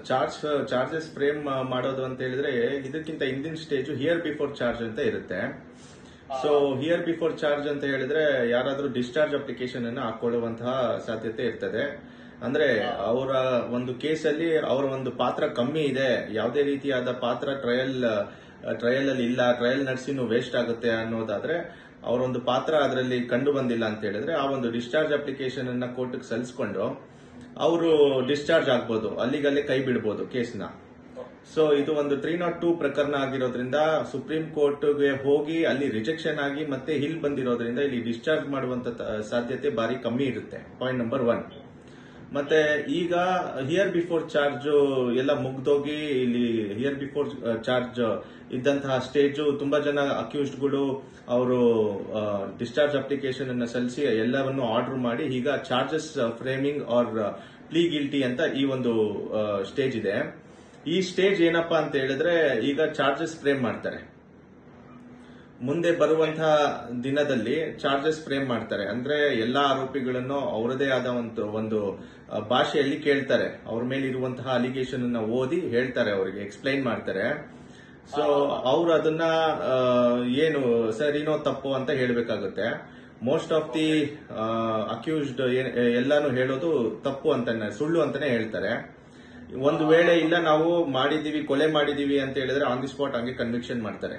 Charges frame ಮಾಡೋದು ಅಂತ ಹೇಳಿದ್ರೆ ಇದಕ್ಕಿಂತ ಹಿಂದಿನ ಸ್ಟೇಜ್ ಹಿಯರ್ ಬಿಫೋರ್ ಚಾರ್ಜ್ ಅಂತ ಇರುತ್ತೆ. ಸೊ ಹಿಯರ್ ಬಿಫೋರ್ ಚಾರ್ಜ್ ಅಂತ ಹೇಳಿದ್ರೆ ಯಾರಾದ್ರೂ ಡಿಸ್ಚಾರ್ಜ್ ಅಪ್ಲಿಕೇಶನ್ ಅನ್ನು ಹಾಕೊಳ್ಳುವಂತಹ ಸಾಧ್ಯತೆ ಇರ್ತದೆ. ಅಂದ್ರೆ ಅವರ ಒಂದು ಕೇಸಲ್ಲಿ ಅವರ ಒಂದು ಪಾತ್ರ ಕಮ್ಮಿ ಇದೆ, ಯಾವುದೇ ರೀತಿಯಾದ ಪಾತ್ರ ಟ್ರಯಲ್ ಅಲ್ಲಿ ಇಲ್ಲ, ಟ್ರಯಲ್ ನಡೆಸಿನೂ ವೇಸ್ಟ್ ಆಗುತ್ತೆ ಅನ್ನೋದಾದ್ರೆ, ಅವರೊಂದು ಪಾತ್ರ ಅದರಲ್ಲಿ ಕಂಡು ಬಂದಿಲ್ಲ ಅಂತ ಹೇಳಿದ್ರೆ ಆ ಒಂದು ಡಿಸ್ಚಾರ್ಜ್ ಅಪ್ಲಿಕೇಶನ್ ಅನ್ನ ಕೋರ್ಟ್ಗೆ ಸಲ್ಲಿಸಿಕೊಂಡು ಅವರು ಡಿಸ್ಚಾರ್ಜ್ ಆಗ್ಬೋದು, ಅಲ್ಲಿಗಲ್ಲೇ ಕೈ ಬಿಡಬಹುದು ಕೇಸ್ನ. ಸೊ ಇದು ಒಂದು 302 ಪ್ರಕರಣ ಆಗಿರೋದ್ರಿಂದ ಸುಪ್ರೀಂ ಕೋರ್ಟ್ಗೆ ಹೋಗಿ ಅಲ್ಲಿ ರಿಜೆಕ್ಷನ್ ಆಗಿ ಮತ್ತೆ ಹಿಲ್ ಬಂದಿರೋದ್ರಿಂದ ಇಲ್ಲಿ ಡಿಸ್ಚಾರ್ಜ್ ಮಾಡುವಂತ ಸಾಧ್ಯತೆ ಬಾರಿ ಕಮ್ಮಿ ಇರುತ್ತೆ. Point number 1. ಮತ್ತೆ ಈಗ ಹಿಯರ್ ಬಿಫೋರ್ ಚಾರ್ಜ್ ಎಲ್ಲ ಮುಗ್ದೋಗಿ ಇಲ್ಲಿ ಹಿಯರ್ ಬಿಫೋರ್ ಚಾರ್ಜ್ ಇದ್ದಂತಹ ಸ್ಟೇಜ್ ತುಂಬಾ ಜನ ಅಕ್ಯೂಸ್ಡ್ಗಳು ಅವರು ಡಿಸ್ಚಾರ್ಜ್ ಅಪ್ಲಿಕೇಶನ್ ಅನ್ನು ಸಲ್ಲಿಸಿ ಎಲ್ಲವನ್ನು ಆರ್ಡರ್ ಮಾಡಿ ಈಗ charges framing or plea guilty ಅಂತ ಈ ಒಂದು ಸ್ಟೇಜ್ ಇದೆ. ಈ ಸ್ಟೇಜ್ ಏನಪ್ಪಾ ಅಂತ ಹೇಳಿದ್ರೆ ಈಗ ಚಾರ್ಜಸ್ ಫ್ರೇಮ್ ಮಾಡ್ತಾರೆ. ಮುಂದೆ ಬರುವಂತಹ ದಿನದಲ್ಲಿ ಚಾರ್ಜಸ್ ಫ್ರೇಮ್ ಮಾಡ್ತಾರೆ. ಅಂದ್ರೆ ಎಲ್ಲಾ ಆರೋಪಿಗಳನ್ನು ಅವರದೇ ಆದ ಒಂದು ಭಾಷೆಯಲ್ಲಿ ಕೇಳ್ತಾರೆ, ಅವ್ರ ಮೇಲೆ ಇರುವಂತಹ ಅಲಿಗೇಷನ್ ಅನ್ನ ಓದಿ ಹೇಳ್ತಾರೆ, ಅವರಿಗೆ ಎಕ್ಸ್ಪ್ಲೈನ್ ಮಾಡ್ತಾರೆ. ಸೊ ಅವ್ರು ಅದನ್ನ ಏನು ಸರಿನೋ ತಪ್ಪು ಅಂತ ಹೇಳಬೇಕಾಗುತ್ತೆ. ಮೋಸ್ಟ್ ಆಫ್ ದಿ ಅಕ್ಯೂಸ್ಡ್ ಎಲ್ಲಾನು ಹೇಳೋದು ತಪ್ಪು ಅಂತಾನೆ, ಸುಳ್ಳು ಅಂತಾನೆ ಹೇಳ್ತಾರೆ. ಒಂದು ವೇಳೆ ಇಲ್ಲ ನಾವು ಮಾಡಿದೀವಿ, ಕೊಲೆ ಮಾಡಿದೀವಿ ಅಂತ ಹೇಳಿದ್ರೆ ಆನ್ ದಿ ಸ್ಪಾಟ್ ಹಂಗೆ ಕನ್ವಿಕ್ಷನ್ ಮಾಡ್ತಾರೆ.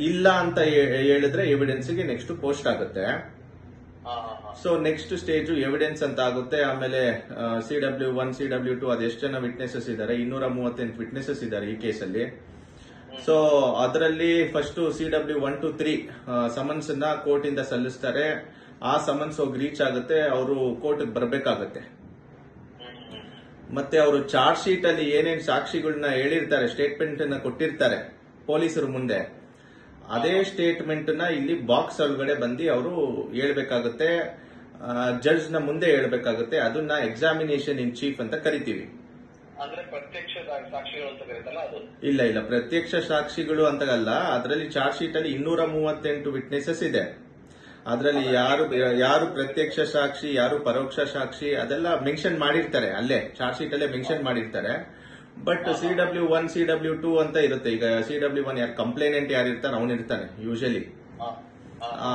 ಇಲ್ಲ ಅಂತ ಹೇಳಿದ್ರೆ ಎವಿಡೆನ್ಸ್ಗೆ ನೆಕ್ಸ್ಟ್ ಪೋಸ್ಟ್ ಆಗುತ್ತೆ. ಸೊ ನೆಕ್ಸ್ಟ್ ಸ್ಟೇಜ್ ಎವಿಡೆನ್ಸ್ ಅಂತ ಆಗುತ್ತೆ. ಆಮೇಲೆ CW1 CW2 ಅದೆಷ್ಟು ಜನ ವಿಟ್ನೆಸಸ್ ಇದ್ದಾರೆ, 238 ವಿಟ್ನೆಸಸ್ ಇದ್ದಾರೆ ಈ ಕೇಸಲ್ಲಿ. ಸೊ ಅದರಲ್ಲಿ ಫಸ್ಟ್ CW1 to 3 ಸಮನ್ಸ್ ನ ಕೋರ್ಟ್ ಇಂದ ಸಲ್ಲಿಸ್ತಾರೆ. ಆ ಸಮನ್ಸ್ ಹೋಗಿ ರೀಚ್ ಆಗುತ್ತೆ, ಅವರು ಕೋರ್ಟ್ ಬರಬೇಕಾಗತ್ತೆ. ಮತ್ತೆ ಅವರು ಚಾರ್ಜ್ ಶೀಟ್ ಅಲ್ಲಿ ಏನೇನ್ ಸಾಕ್ಷಿಗಳನ್ನ ಹೇಳಿರ್ತಾರೆ, ಸ್ಟೇಟ್ಮೆಂಟ್ ಅನ್ನ ಕೊಟ್ಟಿರ್ತಾರೆ ಪೊಲೀಸರು ಮುಂದೆ, ಅದೇ ಸ್ಟೇಟ್ಮೆಂಟ್ ನ ಇಲ್ಲಿ ಬಾಕ್ಸ್ ಒಳಗಡೆ ಬಂದು ಅವರು ಹೇಳ್ಬೇಕಾಗುತ್ತೆ, ಜಡ್ಜ್ ನ ಮುಂದೆ ಹೇಳ್ಬೇಕಾಗುತ್ತೆ. ಅದನ್ನ ಎಕ್ಸಾಮಿನೇಷನ್ ಇನ್ ಚೀಫ್ ಅಂತ ಕರಿತೀವಿ. ಪ್ರತ್ಯಕ್ಷ ಸಾಕ್ಷಿಗಳು ಅಂತ ಕರೀತಲ್ಲ ಅದು? ಇಲ್ಲ, ಪ್ರತ್ಯಕ್ಷ ಸಾಕ್ಷಿಗಳು ಅಂತಲ್ಲ. ಅದರಲ್ಲಿ ಚಾರ್ಜ್ ಶೀಟ್ ಅಲ್ಲಿ 238 ವಿಟ್ನೆಸಸ್ ಇದೆ. ಅದರಲ್ಲಿ ಯಾರು ಪ್ರತ್ಯಕ್ಷ ಸಾಕ್ಷಿ, ಯಾರು ಪರೋಕ್ಷ ಸಾಕ್ಷಿ ಅದೆಲ್ಲ ಮೆನ್ಷನ್ ಮಾಡಿರ್ತಾರೆ, ಅಲ್ಲೇ ಚಾರ್ಜ್ ಶೀಟ್ ಅಲ್ಲೇ ಮೆನ್ಷನ್ ಮಾಡಿರ್ತಾರೆ. ಬಟ್ CW1 CW2 ಅಂತ ಇರುತ್ತೆ. ಈಗ CW1 ಯಾರು ಕಂಪ್ಲೇನೆಂಟ್ ಯಾರಿರ್ತಾನೆ ಅವನಿರ್ತಾನೆ ಯೂಶಲಿ,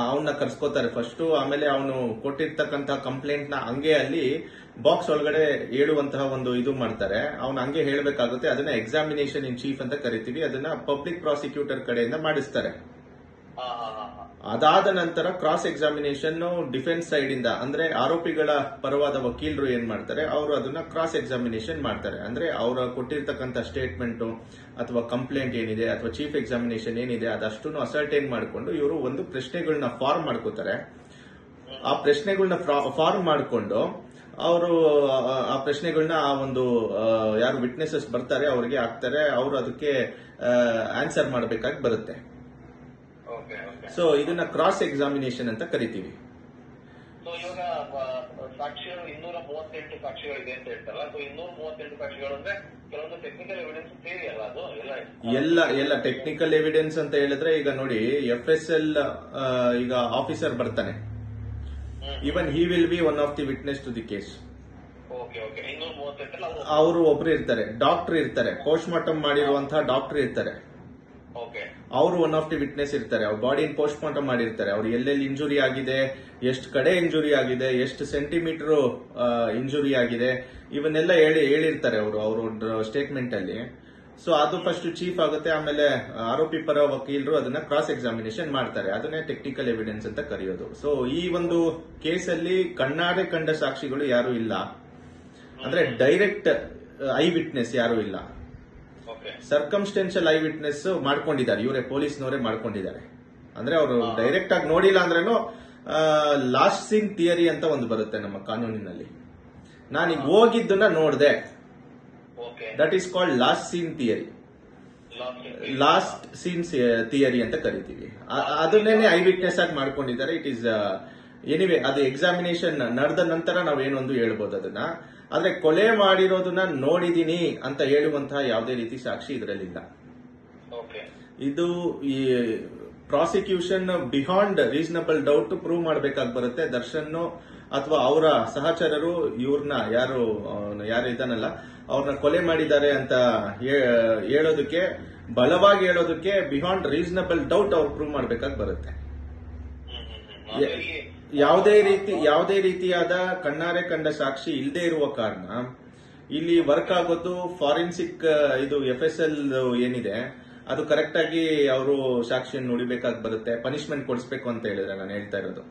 ಅವನ್ನ ಕರ್ಸ್ಕೋತಾರೆ ಫಸ್ಟ್. ಆಮೇಲೆ ಅವನು ಕೊಟ್ಟಿರ್ತಕ್ಕಂತಹ ಕಂಪ್ಲೇಂಟ್ ನ ಹಂಗೆ ಅಲ್ಲಿ ಬಾಕ್ಸ್ ಒಳಗಡೆ ಹೇಳುವಂತಹ ಒಂದು ಇದು ಮಾಡ್ತಾರೆ. ಅವನು ಹಂಗೆ ಹೇಳಬೇಕಾಗುತ್ತೆ. ಅದನ್ನ ಎಕ್ಸಾಮಿನೇಷನ್ ಇನ್ ಚೀಫ್ ಅಂತ ಕರಿತೀವಿ. ಅದನ್ನ ಪಬ್ಲಿಕ್ ಪ್ರಾಸಿಕ್ಯೂಟರ್ ಕಡೆಯಿಂದ ಮಾಡಿಸ್ತಾರೆ. ಅದಾದ ನಂತರ ಕ್ರಾಸ್ ಎಕ್ಸಾಮಿನೇಷನ್ ಡಿಫೆನ್ಸ್ ಸೈಡ್ ಇಂದ, ಅಂದ್ರೆ ಆರೋಪಿಗಳ ಪರವಾದ ವಕೀಲರು ಏನ್ ಮಾಡ್ತಾರೆ, ಅವರು ಅದನ್ನ ಕ್ರಾಸ್ ಎಕ್ಸಾಮಿನೇಷನ್ ಮಾಡ್ತಾರೆ. ಅಂದ್ರೆ ಅವರ ಕೊಟ್ಟಿರ್ತಕ್ಕಂಥ ಸ್ಟೇಟ್ಮೆಂಟ್ ಅಥವಾ ಕಂಪ್ಲೇಂಟ್ ಏನಿದೆ ಅಥವಾ ಚೀಫ್ ಎಕ್ಸಾಮಿನೇಷನ್ ಏನಿದೆ ಅದಷ್ಟು ಅಸರ್ಟೈನ್ ಮಾಡಿಕೊಂಡು ಇವರು ಒಂದು ಪ್ರಶ್ನೆಗಳನ್ನ ಫಾರ್ಮ್ ಮಾಡ್ಕೋತಾರೆ. ಆ ಪ್ರಶ್ನೆಗಳನ್ನ ಫಾರ್ಮ್ ಮಾಡಿಕೊಂಡು ಅವರು ಆ ಪ್ರಶ್ನೆಗಳನ್ನ ಆ ಒಂದು ಯಾರು ವಿಟ್ನೆಸಸ್ ಬರ್ತಾರೆ ಅವರಿಗೆ ಹಾಕ್ತಾರೆ. ಅವರು ಅದಕ್ಕೆ ಆನ್ಸರ್ ಮಾಡಬೇಕಾಗಿ ಬರುತ್ತೆ. ಸೊ ಇದನ್ನ ಕ್ರಾಸ್ ಎಕ್ಸಾಮಿನೇಷನ್ ಅಂತ ಕರಿತೀವಿ. ಇವಾಗ ಸಾಕ್ಷಿಗಳು 238 ಸಾಕ್ಷಿಗಳಿದೆ ಅಂತ ಹೇಳ್ತಾರಲ್ಲ, 238 ಸಾಕ್ಷಿಗಳು ಅಂದ್ರೆ ಕೆಲವೊಂದು ಟೆಕ್ನಿಕಲ್ ಎವಿಡೆನ್ಸ್ ಸೇರಿ ಅಲ್ಲ ಅದು? ಎಲ್ಲ ಟೆಕ್ನಿಕಲ್ ಎವಿಡೆನ್ಸ್ ಅಂತ ಹೇಳಿದ್ರೆ ಈಗ ನೋಡಿ, FSL ಈಗ ಆಫೀಸರ್ ಬರ್ತಾನೆ, even he will be one of the witness to the case. ಅವರು ಒಬ್ರು ಇರ್ತಾರೆ, ಡಾಕ್ಟರ್ ಇರ್ತಾರೆ, ಪೋಸ್ಟ್ ಮಾರ್ಟಮ್ ಮಾಡಿರುವಂತಹ ಡಾಕ್ಟರ್ ಇರ್ತಾರೆ, ಅವರು ಒನ್ ಆಫ್ ದಿ ವಿಟ್ನೆಸ್ ಇರ್ತಾರೆ. ಅವ್ರ ಬಾಡಿನ ಪೋಸ್ಟ್ ಮಾರ್ಟಮ್ ಮಾಡಿರ್ತಾರೆ. ಅವ್ರು ಎಲ್ಲೆಲ್ಲಿ ಇಂಜುರಿ ಆಗಿದೆ, ಎಷ್ಟು ಕಡೆ ಇಂಜುರಿ ಆಗಿದೆ, ಎಷ್ಟು ಸೆಂಟಿಮೀಟರ್ ಇಂಜುರಿ ಆಗಿದೆ, ಇವನ್ನೆಲ್ಲ ಹೇಳಿರ್ತಾರೆ ಅವ್ರ ಸ್ಟೇಟ್ಮೆಂಟ್ ಅಲ್ಲಿ. ಸೊ ಅದು ಫಸ್ಟ್ ಚೀಫ್ ಆಗುತ್ತೆ. ಆಮೇಲೆ ಆರೋಪಿ ಪರ ವಕೀಲರು ಅದನ್ನ ಕ್ರಾಸ್ ಎಕ್ಸಾಮಿನೇಷನ್ ಮಾಡ್ತಾರೆ. ಅದನ್ನೇ ಟೆಕ್ನಿಕಲ್ ಎವಿಡೆನ್ಸ್ ಅಂತ ಕರೆಯೋದು. ಸೊ ಈ ಒಂದು ಕೇಸಲ್ಲಿ ಕಣ್ಣಾರೆ ಕಂಡ ಸಾಕ್ಷಿಗಳು ಯಾರು ಇಲ್ಲ, ಅಂದ್ರೆ ಡೈರೆಕ್ಟ್ ಐ ವಿಟ್ನೆಸ್ ಯಾರು ಇಲ್ಲ. ಸರ್ಕಮ್ಸ್ಟೆನ್ಷಿಯಲ್ ಐ ವಿಟ್ನೆಸ್ ಮಾಡ್ಕೊಂಡಿದ್ದಾರೆ, ಇವರೇ ಪೊಲೀಸ್ನವರೇ ಮಾಡ್ಕೊಂಡಿದ್ದಾರೆ. ಅಂದ್ರೆ ಅವರು ಡೈರೆಕ್ಟ್ ಆಗಿ ನೋಡಿಲ್ಲ ಅಂದ್ರೇನು ಲಾಸ್ಟ್ ಸೀನ್ ಥಿಯರಿ ಅಂತ ಒಂದು ಬರುತ್ತೆ ನಮ್ಮ ಕಾನೂನಿನಲ್ಲಿ. ನಾನೀಗ ಹೋಗಿದ್ದನ್ನ ನೋಡಿದೆ, that is called last seen theory. Last seens theory ಅಂತ ಕರಿತೀವಿ. ಅದನ್ನೇನೆ ಐ ವಿಟ್ನೆಸ್ ಆಗಿ ಮಾಡ್ಕೊಂಡಿದ್ದಾರೆ. ಇಟ್ ಈಸ್ ಎನಿವೆ ಅದು ಎಕ್ಸಾಮಿನೇಷನ್ ನಡೆದ ನಂತರ ನಾವೇನೊಂದು ಹೇಳ್ಬೋದು ಅದನ್ನ. ಆದ್ರೆ ಕೊಲೆ ಮಾಡಿರೋದನ್ನ ನೋಡಿದೀನಿ ಅಂತ ಹೇಳುವಂತಹ ಯಾವುದೇ ರೀತಿ ಸಾಕ್ಷಿ ಇದರಲ್ಲಿಲ್ಲ. ಇದು ಈ prosecution beyond reasonable doubt prove ಮಾಡಬೇಕಾಗಿ ಬರುತ್ತೆ. ದರ್ಶನ್ ಅಥವಾ ಅವರ ಸಹಚರರು ಇವ್ರನ್ನ ಯಾರು ಇದಾನಲ್ಲ ಅವ್ರನ್ನ ಕೊಲೆ ಮಾಡಿದ್ದಾರೆ ಅಂತ ಹೇಳೋದಕ್ಕೆ, ಬಲವಾಗಿ ಹೇಳೋದಕ್ಕೆ ಬಿಹಾಂಡ್ ರೀಸನಬಲ್ ಡೌಟ್ ಅವ್ರು ಪ್ರೂವ್ ಮಾಡ್ಬೇಕಾಗಿ ಬರುತ್ತೆ. ಯಾವುದೇ ರೀತಿಯಾದ ಕಣ್ಣಾರೆ ಕಂಡ ಸಾಕ್ಷಿ ಇಲ್ಲದೆ ಇರುವ ಕಾರಣ ಇಲ್ಲಿ ವರ್ಕ್ ಆಗೋದು ಫಾರೆನ್ಸಿಕ್ ಇದು FSL ಏನಿದೆ ಅದು ಕರೆಕ್ಟ್ ಆಗಿ ಅವರು ಸಾಕ್ಷಿಯನ್ನು ನುಡಿಬೇಕಾಗಿ ಬರುತ್ತೆ. ಪನಿಷ್ಮೆಂಟ್ ಕೊಡಿಸ್ಬೇಕು ಅಂತ ಹೇಳಿದ್ರೆ ನಾನು ಹೇಳ್ತಾ ಇರೋದು.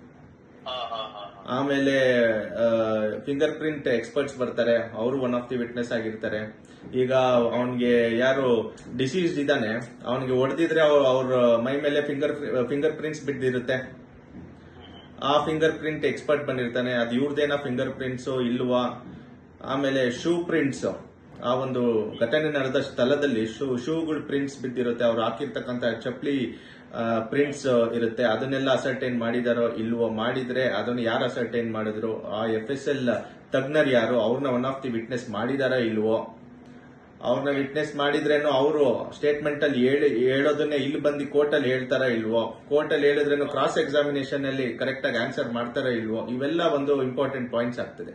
ಆಮೇಲೆ ಫಿಂಗರ್ ಪ್ರಿಂಟ್ ಎಕ್ಸ್ಪರ್ಟ್ಸ್ ಬರ್ತಾರೆ, ಅವರು ಒನ್ ಆಫ್ ದಿ ವಿಟ್ನೆಸ್ ಆಗಿರ್ತಾರೆ. ಈಗ ಅವನ್ಗೆ ಯಾರು ಡಿಸೀಸ್ಡ್ ಇದ್ದಾನೆ ಅವನಿಗೆ ಹೊಡೆದಿದ್ರೆ ಅವ್ರ ಮೈ ಮೇಲೆ ಫಿಂಗರ್ ಪ್ರಿಂಟ್ಸ್ ಬಿದ್ದಿರುತ್ತೆ. ಆ ಫಿಂಗರ್ ಪ್ರಿಂಟ್ ಎಕ್ಸ್ಪರ್ಟ್ ಬಂದಿರ್ತಾನೆ, ಅದು ಇವ್ರದೇನಾ ಫಿಂಗರ್ ಪ್ರಿಂಟ್ಸ್ ಇಲ್ವಾ. ಆಮೇಲೆ ಶೂ ಪ್ರಿಂಟ್ಸ್, ಆ ಒಂದು ಘಟನೆ ನಡೆದ ಸ್ಥಳದಲ್ಲಿ ಶೂಗಳ ಪ್ರಿಂಟ್ಸ್ ಬಿದ್ದಿರುತ್ತೆ, ಅವ್ರು ಹಾಕಿರ್ತಕ್ಕಂಥ ಚಪ್ಪಲಿ ಪ್ರಿಂಟ್ಸ್ ಇರುತ್ತೆ, ಅದನ್ನೆಲ್ಲ ಅಸರ್ಟೈನ್ ಮಾಡಿದಾರೋ ಇಲ್ವೋ, ಮಾಡಿದ್ರೆ ಅದನ್ನು ಯಾರು ಅಸರ್ಟೈನ್ ಮಾಡಿದ್ರು, ಆ FSL ತಜ್ಞರು ಯಾರು, ಅವ್ರನ್ನ ಒನ್ ಆಫ್ ದಿ ವಿಟ್ನೆಸ್ ಮಾಡಿದಾರೋ ಇಲ್ವೋ, ಅವ್ರನ್ನ ವಿಟ್ನೆಸ್ ಮಾಡಿದ್ರೇನು ಅವರು ಸ್ಟೇಟ್ಮೆಂಟ್ ಅಲ್ಲಿ ಹೇಳೋದನ್ನೇ ಇಲ್ಲಿ ಬಂದು ಕೋರ್ಟ್ ಅಲ್ಲಿ ಹೇಳ್ತಾರ ಇಲ್ವೋ, ಕೋರ್ಟ್ ಅಲ್ಲಿ ಹೇಳಿದ್ರೇನು ಕ್ರಾಸ್ ಎಕ್ಸಾಮಿನೇಷನ್ ಅಲ್ಲಿ ಕರೆಕ್ಟ್ ಆಗಿ ಆನ್ಸರ್ ಮಾಡ್ತಾರ ಇಲ್ವೋ, ಇವೆಲ್ಲ ಒಂದು ಇಂಪಾರ್ಟೆಂಟ್ ಪಾಯಿಂಟ್ಸ್ ಆಗ್ತದೆ.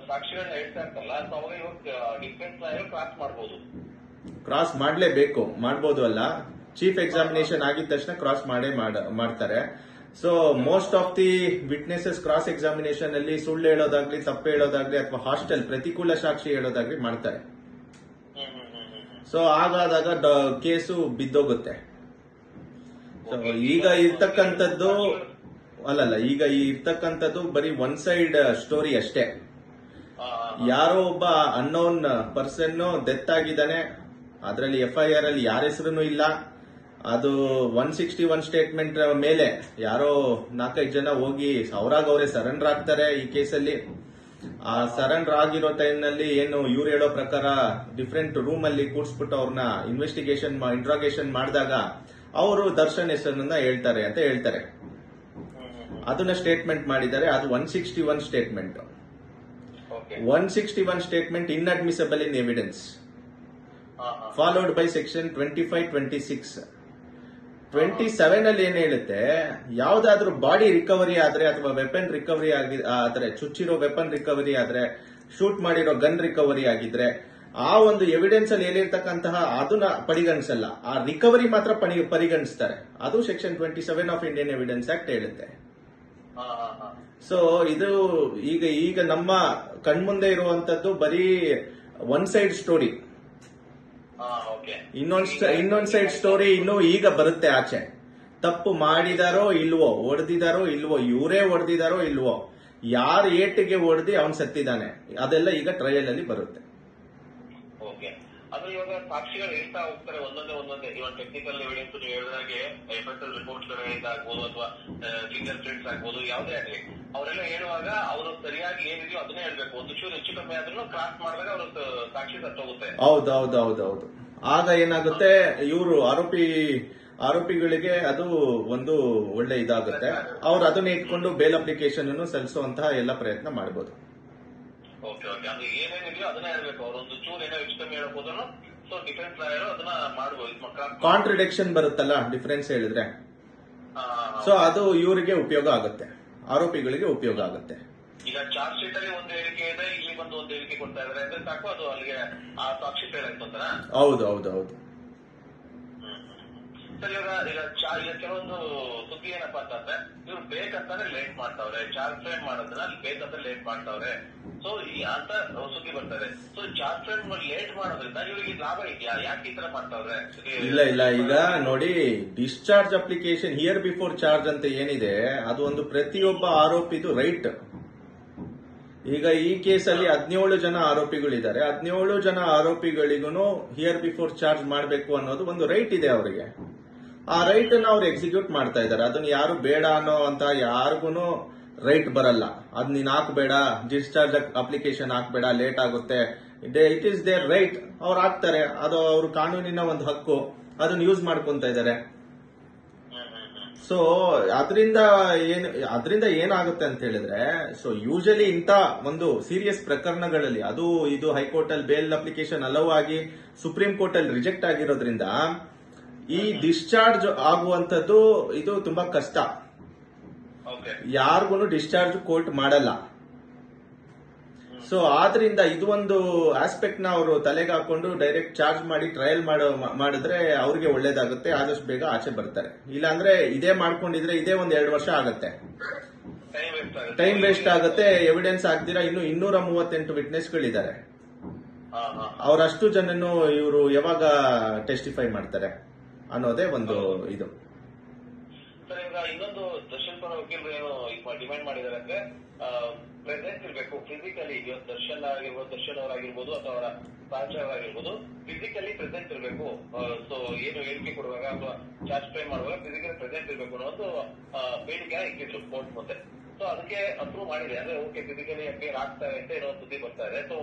ಸಾಕ್ಷಿಗಳನ್ನ ಹೇಳ್ತಾ ಇರ್ತಲ್ಲ, ಕ್ರಾಸ್ ಮಾಡಬಹುದು, ಕ್ರಾಸ್ ಮಾಡಲೇಬೇಕು, ಮಾಡಬಹುದು ಅಲ್ಲ, ಚೀಫ್ ಎಕ್ಸಾಮಿನೇಷನ್ ಆಗಿದ ತಕ್ಷಣ ಕ್ರಾಸ್ ಮಾಡ್ತಾರೆ. So most of the witnesses cross examination ಅಲ್ಲಿ ಸುಳ್ಳು ಹೇಳೋದಾಗ್ಲಿ, ತಪ್ಪು ಹೇಳೋದಾಗ್ಲಿ, ಅಥವಾ ಹಾಸ್ಟೆಲ್ ಪ್ರತಿಕೂಲ ಸಾಕ್ಷಿ ಹೇಳೋದಾಗ್ಲಿ ಮಾಡ್ತಾರೆ. ಸೊ ಹಾಗಾದಾಗ ಕೇಸು ಬಿದ್ದೋಗುತ್ತೆ. ಸೊ ಈಗ ಇರ್ತಕ್ಕಂಥದ್ದು ಈಗ ಇರ್ತಕ್ಕಂಥದ್ದು ಬರೀ ಒನ್ ಸೈಡ್ ಸ್ಟೋರಿ ಅಷ್ಟೇ. ಯಾರೋ ಒಬ್ಬ ಅನ್ನೋನ್ ಪರ್ಸನ್ ಡೆತ್ ಆಗಿದ್ದಾನೆ, ಅದರಲ್ಲಿ FIR ಅಲ್ಲಿ ಯಾರ ಹೆಸರು ಇಲ್ಲ, ಅದು 161 ಸ್ಟೇಟ್ಮೆಂಟ್ ಮೇಲೆ ಯಾರೋ 4-5 ಜನ ಹೋಗಿ ಅವರೇ ಸರೆಂಡರ್ ಆಗ್ತಾರೆ ಈ ಕೇಸಲ್ಲಿ. ಆ ಸರೆಂಡರ್ ಆಗಿರೋ ಟೈಮ್ನಲ್ಲಿ ಏನು ಇವ್ರು ಹೇಳೋ ಪ್ರಕಾರ ಡಿಫ್ರೆಂಟ್ ರೂಮ್ ಅಲ್ಲಿ ಕೂಡ್ಸ್ಬಿಟ್ಟು ಅವ್ರನ್ನ ಇಂಟ್ರಾಗೇಷನ್ ಮಾಡಿದಾಗ ಅವರು ದರ್ಶನ್ ಹೆಸರನ್ನ ಹೇಳ್ತಾರೆ ಅಂತ ಹೇಳ್ತಾರೆ. ಅದನ್ನ ಸ್ಟೇಟ್ಮೆಂಟ್ ಮಾಡಿದ್ದಾರೆ, ಅದು 161 statement. 161 statement inadmissible in evidence, followed by section 25-26. 27 ಅಲ್ಲಿ ಏನ್ ಹೇಳುತ್ತೆ, ಯಾವ್ದಾದ್ರೂ ಬಾಡಿ ರಿಕವರಿ ಆದ್ರೆ ಅಥವಾ ವೆಪನ್ ರಿಕವರಿ ಆದ್ರೆ, ಚುಚ್ಚಿರೋ ವೆಪನ್ ರಿಕವರಿ ಆದ್ರೆ, ಶೂಟ್ ಮಾಡಿರೋ ಗನ್ ರಿಕವರಿ ಆಗಿದ್ರೆ, ಆ ಒಂದು ಎವಿಡೆನ್ಸ್ ಅಲ್ಲಿ ಹೇಳಿರ್ತಕ್ಕಂತಹ ಅದನ್ನ ಪರಿಗಣಿಸಲ್ಲ, ಆ ರಿಕವರಿ ಮಾತ್ರ ಪರಿಗಣಿಸ್ತಾರೆ. ಅದು section 27 of Indian evidence act ಹೇಳುತ್ತೆ. ಸೊ ಇದು ಈಗ ನಮ್ಮ ಕಣ್ಮುಂದೆ ಇರುವಂತದ್ದು ಬರೀ ಒನ್ ಸೈಡ್ ಸ್ಟೋರಿ. ಇನ್ನೊಂದ್ ಸೈಡ್ ಸ್ಟೋರಿ ಇನ್ನು ಈಗ ಬರುತ್ತೆ ಆಚೆ. ತಪ್ಪು ಮಾಡಿದಾರೋ ಇಲ್ವೋ, ಹೊಡೆದಿದಾರೋ ಇಲ್ವೋ, ಇವರೇ ಹೊಡೆದಿದಾರೋ ಇಲ್ವೋ, ಯಾರು ಏಟಿಗೆ ಹೊಡೆದಿ ಅವನ್ ಸತ್ತಿದ್ದಾನೆ, ಅದೆಲ್ಲ ಈಗ ಟ್ರಯಲ್ ಅಲ್ಲಿ ಬರುತ್ತೆ. ಅದು ಇವಾಗ ಸಾಕ್ಷಿಗಳು ಹೇಳ್ತಾ ಹೋಗ್ತಾರೆ ಒಂದೊಂದೇ ಇವಾಗ ಟೆಕ್ನಿಕಲ್ ಎವಿಡೆನ್ಸ್ ನೀವು ಹೇಳಿದಾಗೆ FSL ರಿಪೋರ್ಟ್ಸ್ ಇದಾಗ್ಬೋದು ಅಥವಾ ಫಿಂಗರ್ ಪ್ರಿಂಟ್ಸ್ ಆಗ್ಬೋದು, ಯಾವುದೇ ಆಗ್ಲಿ ಅವರೆಲ್ಲ ಹೇಳುವಾಗ ಅವರು ಸರಿಯಾಗಿ ಏನಿದೆಯೋ ಅದನ್ನೇ ಹೇಳ್ಬೇಕು. ಒಂದು ಚೂರು ಹೆಚ್ಚು ಕಮ್ಮಿ ಆದ್ರೂ ಕ್ರಾಸ್ ಮಾಡಿದಾಗ ಅವರು ಸಾಕ್ಷಿ ಸತ್ತೋಗುತ್ತೆ. ಹೌದೌದೌದೌದು. ಆಗ ಏನಾಗುತ್ತೆ, ಇವರು ಆರೋಪಿಗಳಿಗೆ ಅದು ಒಂದು ಒಳ್ಳೆ ಇದಾಗುತ್ತೆ. ಅವ್ರು ಅದನ್ನ ಇಟ್ಕೊಂಡು ಬೇಲ್ ಅಪ್ಲಿಕೇಶನ್ ಅನ್ನು ಸಲ್ಲಿಸುವಂತಹ ಎಲ್ಲ ಪ್ರಯತ್ನ ಮಾಡಬಹುದು. ಅದು ಏನೇನಿದೆಯೋ ಅದನ್ನ ಹೇಳ್ಬೇಕು. ಅವರೊಂದು ಚೂರು ಏನೋ ಹೆಚ್ಚು ಕಮ್ಮಿ ಹೇಳ್ಬೋದನ್ನು, ಸೊ ಡಿಫೆನ್ಸ್ ಲಾಯರ್ ಅದನ್ನ ಮಾಡಬಹುದು. ಕಾಂಟ್ರಡಿಕ್ಷನ್ ಬರುತ್ತಲ್ಲ ಡಿಫರೆನ್ಸ್ ಹೇಳಿದ್ರೆ, ಸೊ ಅದು ಇವರಿಗೆ ಉಪಯೋಗ ಆಗುತ್ತೆ, ಆರೋಪಿಗಳಿಗೆ ಉಪಯೋಗ ಆಗುತ್ತೆ. ಈಗ ಚಾರ್ಜ್ ಶೀಟ್ ಅಲ್ಲಿ ಒಂದು ಹೇಳಿಕೆ ಇದೆ, ಇಲ್ಲಿ ಬಂದು ಒಂದು ಹೇಳಿಕೆ ಕೊಡ್ತಾ ಇದಾರೆ ಅಂದ್ರೆ ಸಾಕು, ಅದು ಅಲ್ಲಿಗೆ ಆ ಸಾಕ್ಷಿ ಫೇಲ್ ಆಯ್ತು ಅಂತಾರ. ಹೌದು. ಸರ್ ಈಗ ಕೆಲವೊಂದು ಸುದ್ದಿ ಏನಪ್ಪಾ ಅಂತಂದ್ರೆ, ಇವ್ರು ಬೇಕಂತಾನೆ ಲೇಟ್ ಮಾಡ್ತಾವ್ರೆ, ಚಾರ್ಜ್ ಫ್ರೇಮ್ ಮಾಡೋದನ್ನ ಬೇಕಂತ ಲೇಟ್ ಮಾಡ್ತಾವ್ರೆ, ಸೊ ಅಂತ ಸುದ್ದಿ ಬರ್ತಾರೆ. ಸೊ ಚಾರ್ಜ್ ಫ್ರೇಮ್ ಲೇಟ್ ಮಾಡೋದ್ರಿಂದ ಇವ್ರಿಗೆ ಲಾಭ ಇದೆಯಾ? ಯಾಕೆ ಈ ತರ ಮಾಡ್ತಾವ್ರೆ? ಇಲ್ಲ. ಈಗ ನೋಡಿ, discharge application here before charge ಅಂತ ಏನಿದೆ, ಅದು ಒಂದು ಪ್ರತಿಯೊಬ್ಬ ಆರೋಪಿದು ರೈಟ್. ಈಗ ಈ ಕೇಸಲ್ಲಿ 17 ಜನ ಆರೋಪಿಗಳಿದ್ದಾರೆ. 17 ಜನ ಆರೋಪಿಗಳಿಗೂ ಹಿಯರ್ ಬಿಫೋರ್ ಚಾರ್ಜ್ ಮಾಡಬೇಕು ಅನ್ನೋದು ಒಂದು ರೈಟ್ ಇದೆ ಅವರಿಗೆ. ಆ ರೈಟ್ ಅನ್ನು ಅವ್ರು ಎಕ್ಸಿಕ್ಯೂಟ್ ಮಾಡ್ತಾ ಇದ್ದಾರೆ. ಅದನ್ನ ಯಾರು ಬೇಡ ಅನ್ನೋ ಅಂತ ಯಾರಿಗೂ ರೈಟ್ ಬರಲ್ಲ. ಅದ್ ನೀನ್ ಹಾಕ್ಬೇಡ, ಡಿಸ್ಚಾರ್ಜ್ ಅಪ್ಲಿಕೇಶನ್ ಹಾಕ್ಬೇಡ, ಲೇಟ್ ಆಗುತ್ತೆ, ಇಟ್ ಈಸ್ ದೇರ್ ರೈಟ್. ಅವ್ರು ಹಾಕ್ತಾರೆ, ಅದು ಅವ್ರ ಕಾನೂನಿನ ಒಂದು ಹಕ್ಕು, ಅದನ್ನ ಯೂಸ್ ಮಾಡ್ಕೊಂತ ಇದ್ದಾರೆ. ಸೊ ಅದರಿಂದ ಏನಾಗುತ್ತೆ ಅಂತ ಹೇಳಿದ್ರೆ, ಸೊ ಯೂಶಲಿ ಇಂಥ ಒಂದು ಸೀರಿಯಸ್ ಪ್ರಕರಣಗಳಲ್ಲಿ, ಅದು ಇದು ಹೈಕೋರ್ಟ್ ಅಲ್ಲಿ ಬೇಲ್ ಅಪ್ಲಿಕೇಶನ್ ಅಲೌ ಆಗಿ ಸುಪ್ರೀಂ ಕೋರ್ಟ್ ಅಲ್ಲಿ ರಿಜೆಕ್ಟ್ ಆಗಿರೋದ್ರಿಂದ ಈ ಡಿಸ್ಚಾರ್ಜ್ ಆಗುವಂತದ್ದು ಇದು ತುಂಬಾ ಕಷ್ಟ. ಯಾರಿಗೂ ಡಿಸ್ಚಾರ್ಜ್ ಕೋರ್ಟ್ ಮಾಡಲ್ಲ. ಸೊ ಆದ್ರಿಂದ ಇದು ಒಂದು ಆಸ್ಪೆಕ್ಟ್ ನ ಅವರು ತಲೆಗೆ ಹಾಕೊಂಡು ಡೈರೆಕ್ಟ್ ಚಾರ್ಜ್ ಮಾಡಿ ಟ್ರಯಲ್ ಮಾಡಿದ್ರೆ ಅವ್ರಿಗೆ ಒಳ್ಳೇದಾಗುತ್ತೆ, ಆದಷ್ಟು ಬೇಗ ಆಚೆ ಬರ್ತಾರೆ. ಇಲ್ಲಾಂದ್ರೆ ಇದೇ ಮಾಡ್ಕೊಂಡಿದ್ರೆ ಇದೇ ಒಂದ್ 2 ವರ್ಷ ಆಗತ್ತೆ, ಟೈಮ್ ವೇಸ್ಟ್ ಆಗುತ್ತೆ. ಎವಿಡೆನ್ಸ್ ಆಗ್ದಿರಾ ಇನ್ನು 238 ವಿಟ್ನೆಸ್ಗಳಿದ್ದಾರೆ. ಅವರಷ್ಟು ಜನನು ಇವರು ಯಾವಾಗ ಟೆಸ್ಟಿಫೈ ಮಾಡ್ತಾರೆ ಅನ್ನೋದೇ ಒಂದು ಇದು. ಇನ್ನೊಂದು ದರ್ಶನ್ ಪರ ವಕೀಲರು ಏನು ಡಿಮ್ಯಾಂಡ್ ಮಾಡಿದ್ದಾರೆ ಅಂದ್ರೆ ಪ್ರೆಸೆಂಟ್ ಇರಬೇಕು ಫಿಸಿಕಲಿ. ದರ್ಶನ್ ಅವರಾಗಿರ್ಬೋದು ಅಥವಾ ಅವರ ಸಹಚರರಾಗಿರ್ಬೋದು, ಫಿಸಿಕಲಿ ಪ್ರೆಸೆಂಟ್ ಇರಬೇಕು. ಸೊ ಏನು ಹೇಳಿಕೆ ಕೊಡುವಾಗ ಅಥವಾ ಚಾರ್ಜ್ ಫ್ರೇಮ್ ಮಾಡುವಾಗ ಫಿಸಿಕಲಿ ಪ್ರೆಸೆಂಟ್ ಇರಬೇಕು ಅನ್ನೋ ಒಂದು ಬೇಡಿಕೆ ಇಟ್ಟಿದ್ರು ಕೋರ್ಟ್ ಮುಂದೆ. ಸೊ ಅದಕ್ಕೆ ಅಪ್ರೂವ್ ಮಾಡಿದೆ. ಅಂದ್ರೆ ಓಕೆ, ಫಿಸಿಕಲಿ ಅಪೇರ್ ಆಗ್ತಾರೆ ಅಂತ ಏನೋ ಸುದ್ದಿ ಬರ್ತಾ ಇದೆ. ಸೊ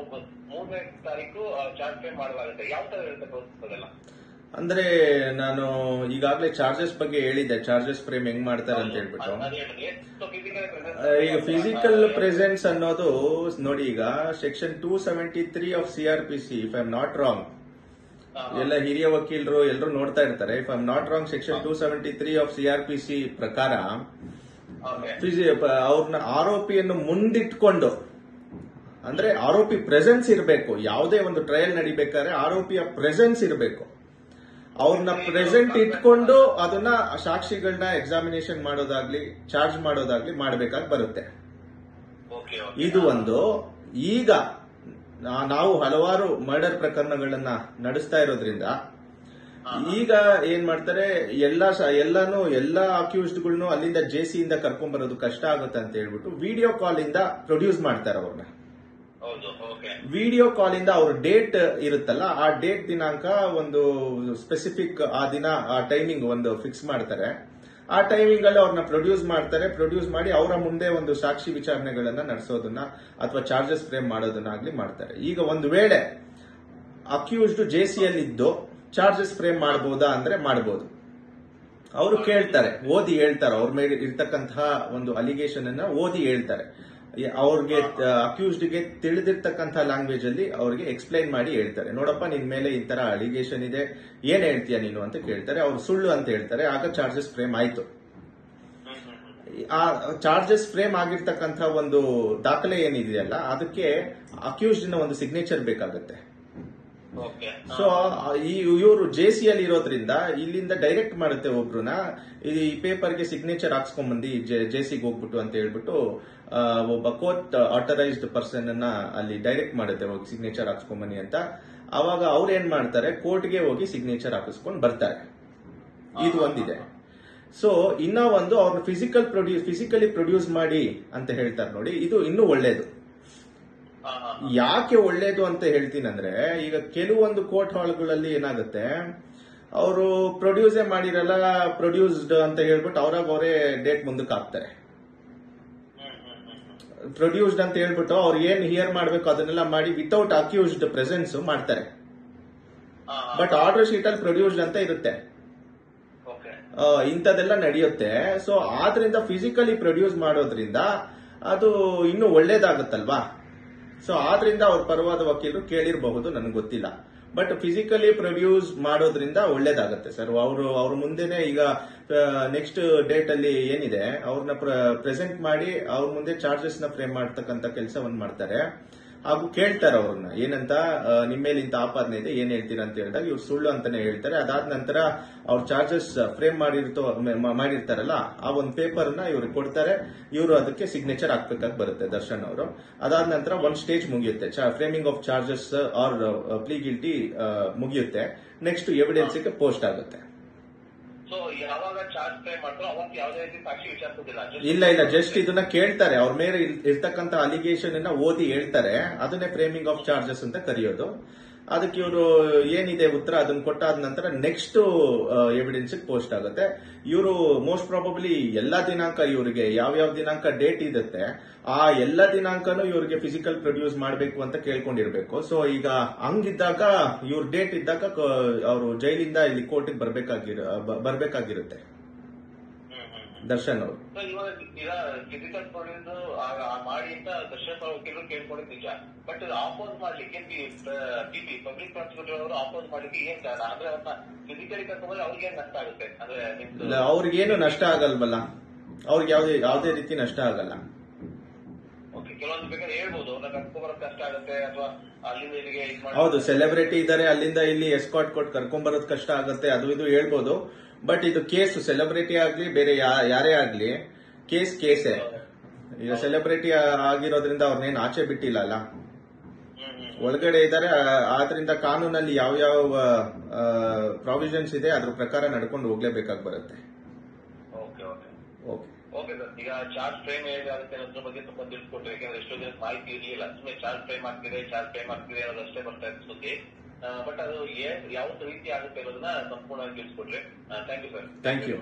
3ನೇ ತಾರೀಕು ಚಾರ್ಜ್ ಫ್ರೇಮ್ ಮಾಡಲಾಗುತ್ತೆ. ಯಾವ ತರ ಇರುತ್ತೆ ಪ್ರೋಸೆಸ್ ಅದೆಲ್ಲ? ಅಂದ್ರೆ ನಾನು ಈಗಾಗಲೇ ಚಾರ್ಜಸ್ ಬಗ್ಗೆ ಹೇಳಿದ್ದೆ, ಚಾರ್ಜಸ್ ಫ್ರೇಮ್ ಹೆಂಗ್ ಮಾಡ್ತಾರೆ ಅಂತ ಹೇಳ್ಬಿಟ್ಟು. ಈಗ ಫಿಸಿಕಲ್ ಪ್ರೆಸೆನ್ಸ್ ಅನ್ನೋದು ನೋಡಿ, ಈಗ section 273 of CRPC, if I am not wrong, ಎಲ್ಲ ಹಿರಿಯ ವಕೀಲರು ಎಲ್ಲರೂ ನೋಡ್ತಾ ಇರ್ತಾರೆ. If I am not wrong, section 273 of CRPC ಪ್ರಕಾರ ಅವ್ರನ್ನ ಆರೋಪಿಯನ್ನು ಮುಂದಿಟ್ಕೊಂಡು, ಅಂದ್ರೆ ಆರೋಪಿ ಪ್ರೆಸೆನ್ಸ್ ಇರಬೇಕು. ಯಾವುದೇ ಒಂದು ಟ್ರಯಲ್ ನಡಿಬೇಕಾದ್ರೆ ಆರೋಪಿಯ ಪ್ರೆಸೆನ್ಸ್ ಇರಬೇಕು. ಅವ್ರನ್ನ ಪ್ರೆಸೆಂಟ್ ಇಟ್ಕೊಂಡು ಅದನ್ನ ಸಾಕ್ಷಿಗಳನ್ನ ಎಕ್ಸಾಮಿನೇಷನ್ ಮಾಡೋದಾಗ್ಲಿ ಚಾರ್ಜ್ ಮಾಡೋದಾಗ್ಲಿ ಮಾಡಬೇಕಾಗಿ ಬರುತ್ತೆ. ಇದು ಒಂದು. ಈಗ ನಾವು ಹಲವಾರು ಮರ್ಡರ್ ಪ್ರಕರಣಗಳನ್ನ ನಡೆಸ್ತಾ ಇರೋದ್ರಿಂದ ಈಗ ಏನ್ ಮಾಡ್ತಾರೆ, ಎಲ್ಲಾ ಅಕ್ಯೂಸ್ಡ್ಗಳನ್ನು ಅಲ್ಲಿಂದ JC ಇಂದ ಕರ್ಕೊಂಡ್ ಬರೋದು ಕಷ್ಟ ಆಗುತ್ತೆ ಅಂತ ಹೇಳ್ಬಿಟ್ಟು ವಿಡಿಯೋ ಕಾಲ್ ಇಂದ ಪ್ರೊಡ್ಯೂಸ್ ಮಾಡ್ತಾರೆ ಅವ್ರನ್ನ. ವಿಡಿಯೋ ಕಾಲ್ ಇಂದ ಅವ್ರ ಡೇಟ್ ಇರುತ್ತಲ್ಲ, ಆ ಡೇಟ್ ದಿನಾಂಕ ಒಂದು ಸ್ಪೆಸಿಫಿಕ್, ಆ ದಿನ ಆ ಟೈಮಿಂಗ್ ಒಂದು ಫಿಕ್ಸ್ ಮಾಡ್ತಾರೆ. ಆ ಟೈಮಿಂಗ್ ಅಲ್ಲಿ ಅವ್ರನ್ನ ಪ್ರೊಡ್ಯೂಸ್ ಮಾಡ್ತಾರೆ. ಪ್ರೊಡ್ಯೂಸ್ ಮಾಡಿ ಅವರ ಮುಂದೆ ಒಂದು ಸಾಕ್ಷಿ ವಿಚಾರಣೆಗಳನ್ನ ನಡೆಸೋದನ್ನ ಅಥವಾ ಚಾರ್ಜಸ್ ಫ್ರೇಮ್ ಮಾಡೋದನ್ನಾಗ್ಲಿ ಮಾಡ್ತಾರೆ. ಈಗ ಒಂದು ವೇಳೆ ಅಕ್ಯೂಸ್ಡ್ JC ಅಲ್ಲಿ ಇದ್ದು ಚಾರ್ಜಸ್ ಫ್ರೇಮ್ ಮಾಡಬಹುದಾ ಅಂದ್ರೆ ಮಾಡಬಹುದು. ಅವರು ಕೇಳ್ತಾರೆ, ಓದಿ ಹೇಳ್ತಾರೆ, ಅವ್ರ ಮೇಲೆ ಇರ್ತಕ್ಕಂತಹ ಒಂದು ಅಲಿಗೇಷನ್ ಅನ್ನ ಓದಿ ಹೇಳ್ತಾರೆ. ಅವ್ರಿಗೆ ಅಕ್ಯೂಸ್ಡ್ಗೆ ತಿಳಿದಿರ್ತಕ್ಕಂಥ ಲ್ಯಾಂಗ್ವೇಜ್ ಅಲ್ಲಿ ಅವ್ರಿಗೆ ಎಕ್ಸ್ಪ್ಲೈನ್ ಮಾಡಿ ಹೇಳ್ತಾರೆ, ನೋಡಪ್ಪ ನಿನ್ ಮೇಲೆ ಈ ತರ ಅಲಿಗೇಷನ್ ಇದೆ, ಏನ್ ಹೇಳ್ತೀಯ ನೀನು ಅಂತ ಕೇಳ್ತಾರೆ. ಅವ್ರು ಸುಳ್ಳು ಅಂತ ಹೇಳ್ತಾರೆ. ಆಗ ಚಾರ್ಜಸ್ ಫ್ರೇಮ್ ಆಯ್ತು. ಆ ಚಾರ್ಜಸ್ ಫ್ರೇಮ್ ಆಗಿರ್ತಕ್ಕಂಥ ಒಂದು ದಾಖಲೆ ಏನಿದೆಯಲ್ಲ, ಅದಕ್ಕೆ ಅಕ್ಯೂಸ್ಡ್ ನ ಒಂದು ಸಿಗ್ನೇಚರ್ ಬೇಕಾಗುತ್ತೆ. ಸೊ ಇವರು JC ಅಲ್ಲಿ ಇರೋದ್ರಿಂದ ಇಲ್ಲಿಂದ ಡೈರೆಕ್ಟ್ ಮಾಡುತ್ತೆ ಒಬ್ರನ್ನ, ಈ ಪೇಪರ್ಗೆ ಸಿಗ್ನೇಚರ್ ಹಾಕ್ಸ್ಕೊಂಡ್ ಬಂದು JCಗೆ ಹೋಗ್ಬಿಟ್ಟು ಅಂತ ಹೇಳ್ಬಿಟ್ಟು ಒಬ್ಬ ಕೋರ್ಟ್ ಆಥರೈಸ್ಡ್ ಪರ್ಸನ್ ಅನ್ನ ಅಲ್ಲಿ ಡೈರೆಕ್ಟ್ ಮಾಡುತ್ತೆ, ಹೋಗಿ ಸಿಗ್ನೇಚರ್ ಹಾಕ್ಸ್ಕೊಂಡ್ ಬನ್ನಿ ಅಂತ. ಅವಾಗ ಅವ್ರು ಏನ್ ಮಾಡ್ತಾರೆ, ಕೋರ್ಟ್ಗೆ ಹೋಗಿ ಸಿಗ್ನೇಚರ್ ಹಾಕಿಸ್ಕೊಂಡು ಬರ್ತಾರೆ. ಇದು ಒಂದಿದೆ. ಸೊ ಇನ್ನ ಒಂದು ಅವ್ರನ್ನ ಫಿಸಿಕಲಿ ಪ್ರೊಡ್ಯೂಸ್ ಮಾಡಿ ಅಂತ ಹೇಳ್ತಾರೆ ನೋಡಿ, ಇದು ಇನ್ನೂ ಒಳ್ಳೇದು. ಯಾಕೆ ಒಳ್ಳೇದು ಅಂತ ಹೇಳ್ತೀನಂದ್ರೆ, ಈಗ ಕೆಲವೊಂದು ಕೋರ್ಟ್ ಹಾಲ್ಗಳಲ್ಲಿ ಏನಾಗುತ್ತೆ, ಅವರು ಪ್ರೊಡ್ಯೂಸೇ ಮಾಡಿರಲ್ಲ, ಪ್ರೊಡ್ಯೂಸ್ಡ್ ಅಂತ ಹೇಳ್ಬಿಟ್ಟು ಅವರೇ ಡೇಟ್ ಮುಂದಕ್ಕೆ ಹಾಕ್ತಾರೆ. ಪ್ರೊಡ್ಯೂಸ್ಡ್ ಅಂತ ಹೇಳ್ಬಿಟ್ಟು ಅವ್ರು ಏನ್ ಹಿಯರ್ ಮಾಡ್ಬೇಕು ಅದನ್ನೆಲ್ಲ ಮಾಡಿ ವಿತೌಟ್ ಅಕ್ಯೂಸ್ಡ್ ಪ್ರೆಸೆನ್ಸ್ ಮಾಡ್ತಾರೆ. ಬಟ್ ಆರ್ಡರ್ ಶೀಟ್ ಅಲ್ಲಿ ಪ್ರೊಡ್ಯೂಸ್ಡ್ ಅಂತ ಇರುತ್ತೆ. ಇಂಥದೆಲ್ಲ ನಡೆಯುತ್ತೆ. ಸೊ ಆದ್ರಿಂದ ಫಿಸಿಕಲಿ ಪ್ರೊಡ್ಯೂಸ್ ಮಾಡೋದ್ರಿಂದ ಅದು ಇನ್ನೂ ಒಳ್ಳೇದಾಗುತ್ತಲ್ವಾ. ಸೊ ಆದ್ರಿಂದ ಅವ್ರ ಪರವಾದ ವಕೀಲರು ಕೇಳಿರಬಹುದು, ನನಗೆ ಗೊತ್ತಿಲ್ಲ. ಬಟ್ ಫಿಸಿಕಲಿ ಪ್ರೊಡ್ಯೂಸ್ ಮಾಡೋದ್ರಿಂದ ಒಳ್ಳೇದಾಗತ್ತೆ ಸರ್. ಅವ್ರ ಮುಂದೆನೆ ಈಗ ನೆಕ್ಸ್ಟ್ ಡೇಟ್ ಅಲ್ಲಿ ಏನಿದೆ ಅವ್ರನ್ನ ಪ್ರೆಸೆಂಟ್ ಮಾಡಿ ಅವ್ರ ಮುಂದೆ ಚಾರ್ಜಸ್ ನ ಫ್ರೇಮ್ ಮಾಡ್ತಕ್ಕಂಥ ಕೆಲಸವನ್ನು ಮಾಡ್ತಾರೆ. ಹಾಗೂ ಕೇಳ್ತಾರೆ ಅವ್ರನ್ನ, ಏನಂತ ನಿಮ್ಮ ಮೇಲೆ ಇಂತ ಆಪಾದನೆ ಇದೆ, ಏನ್ ಹೇಳ್ತೀರಾ ಅಂತ ಹೇಳಿದಾಗ ಇವ್ರು ಸುಳ್ಳು ಅಂತಾನೆ ಹೇಳ್ತಾರೆ. ಅದಾದ ನಂತರ ಅವ್ರ ಚಾರ್ಜಸ್ ಫ್ರೇಮ್ ಮಾಡಿರ್ತಾರಲ್ಲ, ಆ ಒಂದು ಪೇಪರ್ ನ ಇವ್ರಿಗೆ ಕೊಡ್ತಾರೆ. ಇವರು ಅದಕ್ಕೆ ಸಿಗ್ನೇಚರ್ ಹಾಕ್ಬೇಕಾಗಿ ಬರುತ್ತೆ ದರ್ಶನ್ ಅವರು. ಅದಾದ ನಂತರ ಒಂದ್ ಸ್ಟೇಜ್ ಮುಗಿಯುತ್ತೆ, framing of charges or plea guilty ಮುಗಿಯುತ್ತೆ. ನೆಕ್ಸ್ಟ್ ಎವಿಡೆನ್ಸ್ ಗೆ ಪೋಸ್ಟ್ ಆಗುತ್ತೆ. ಇಲ್ಲ, ಜಸ್ಟ್ ಇದನ್ನ ಕೇಳ್ತಾರೆ. ಅವ್ರ ಮೇಲೆ ಇರ್ತಕ್ಕಂಥ ಅಲಿಗೇಷನ್ ಅನ್ನ ಓದಿ ಹೇಳ್ತಾರೆ. ಅದನ್ನೇ ಫ್ರೇಮಿಂಗ್ ಆಫ್ ಚಾರ್ಜಸ್ ಅಂತ ಕರೆಯೋದು. ಅದಕ್ಕೆ ಇವರು ಏನಿದೆ ಉತ್ತರ ಅದನ್ನ ಕೊಟ್ಟಾದ ನಂತರ ನೆಕ್ಸ್ಟ್ ಎವಿಡೆನ್ಸ್ ಪೋಸ್ಟ್ ಆಗುತ್ತೆ. ಇವರು ಮೋಸ್ಟ್ ಪ್ರಾಬಬ್ಲಿ ಎಲ್ಲಾ ದಿನಾಂಕ, ಇವರಿಗೆ ಯಾವ್ಯಾವ ದಿನಾಂಕ ಡೇಟ್ ಇರುತ್ತೆ ಆ ಎಲ್ಲಾ ದಿನಾಂಕನೂ ಇವ್ರಿಗೆ ಫಿಸಿಕಲ್ ಪ್ರೊಡ್ಯೂಸ್ ಮಾಡಬೇಕು ಅಂತ ಕೇಳ್ಕೊಂಡಿರ್ಬೇಕು. ಸೊ ಈಗ ಹಂಗಿದ್ದಾಗ ಇವ್ರ ಡೇಟ್ ಇದ್ದಾಗ ಅವರು ಜೈಲಿಂದ ಇಲ್ಲಿ ಕೋರ್ಟಿಗೆ ಬರ್ಬೇಕಾಗಿರುತ್ತೆ ದರ್ಶನ್ ಅವರು. ಫಿಸಿಕಲ್ ಪ್ರೊಡ್ಯೂಸ್ ಮಾಡಿ ಅಂತ ದರ್ಶನ್ ವಕೀಲರು ಕೇಳ್ಕೊಂಡಿದ್ದು ನಿಜ. ಬಟ್ ಆಪೋಸ್ ಮಾಡ್ಲಿಕ್ಕೆ ಪಬ್ಲಿಕ್ ಪ್ರಾಸಿಕ್ಯೂಟರ್ ಅವರು ಆಪೋಸ್ ಮಾಡ್ಲಿಕ್ಕೆ ಏನ್ ಕಾರಣ ಅಂದ್ರೆ ಅವ್ರನ್ನ ಫಿಸಿಕಲಿ ಕರ್ಕೊಂಡ್ರೆ ಅವ್ರಿಗೆ ಏನ್ ನಷ್ಟ ಆಗುತ್ತೆ? ಅಂದ್ರೆ ಅವ್ರಿಗೇನು ನಷ್ಟ ಆಗಲ್ವಲ್ಲ. ಅವ್ರಿಗೆ ಯಾವುದೇ ರೀತಿ ನಷ್ಟ ಆಗಲ್ಲ. ಓಕೆ, ಕೆಲವೊಂದು ಬೇಕಾದ್ರೆ ಹೇಳ್ಬೋದು ಅವ್ರನ್ನ ಕರ್ಕೊಂಡ್ಬರೋದು ಕಷ್ಟ ಆಗುತ್ತೆ ಅಥವಾ ಅಲ್ಲಿಂದ ಇಲ್ಲಿಗೆ ಹೌದು, ಸೆಲೆಬ್ರಿಟಿ ಇದ್ದಾರೆ, ಅಲ್ಲಿಂದ ಇಲ್ಲಿ ಎಸ್ಕಾಟ್ ಕೊಟ್ಟು ಕರ್ಕೊಂಡ್ಬರೋದು ಕಷ್ಟ ಆಗುತ್ತೆ, ಅದು ಇದು ಹೇಳ್ಬೋದು. ಬಟ್ ಇದು ಕೇಸ್, ಸೆಲೆಬ್ರಿಟಿ ಆಗ್ಲಿ ಬೇರೆ ಯಾರೇ ಆಗ್ಲಿ ಕೇಸೇ. ಈಗ ಸೆಲೆಬ್ರಿಟಿ ಆಗಿರೋದ್ರಿಂದ ಅವ್ರನ್ನೇನು ಆಚೆ ಬಿಟ್ಟಿಲ್ಲ ಅಲ್ಲ, ಒಳಗಡೆ ಇದ್ದಾರೆ. ಆದ್ರಿಂದ ಕಾನೂನಲ್ಲಿ ಯಾವ ಪ್ರಾವಿಷನ್ಸ್ ಇದೆ ಅದ್ರ ಪ್ರಕಾರ ನಡ್ಕೊಂಡು ಹೋಗ್ಲೇಬೇಕಾಗಿ ಬರುತ್ತೆ. ಓಕೆ ಸರ್, ಈಗ ಚಾರ್ಜ್ ಫ್ರೇಮ್ ಹೇಗಾಗುತ್ತೆ ಅನ್ನೋದ್ರ ಬಗ್ಗೆ ಸ್ವಲ್ಪ ತಿಳಿಸ್ಕೊಟ್ರೆ, ಯಾಕಂದ್ರೆ ಎಷ್ಟೋ ಜನ ಮಾಹಿತಿ ಇರಲಿಲ್ಲ. ಸುಮ್ಮನೆ ಚಾರ್ಜ್ ಫ್ರೇಮ್ ಆಗ್ತಿದೆ ಅನ್ನೋದಷ್ಟೇ ಬರ್ತಾ ಇತ್ತು ಸುದ್ದಿ. ಬಟ್ ಅದು ಯಾವ ರೀತಿ ಆಗುತ್ತೆ ಅನ್ನೋದನ್ನ ಸಂಪೂರ್ಣವಾಗಿ ತಿಳಿಸ್ಕೊಟ್ರೆ. Thank you sir. Thank you.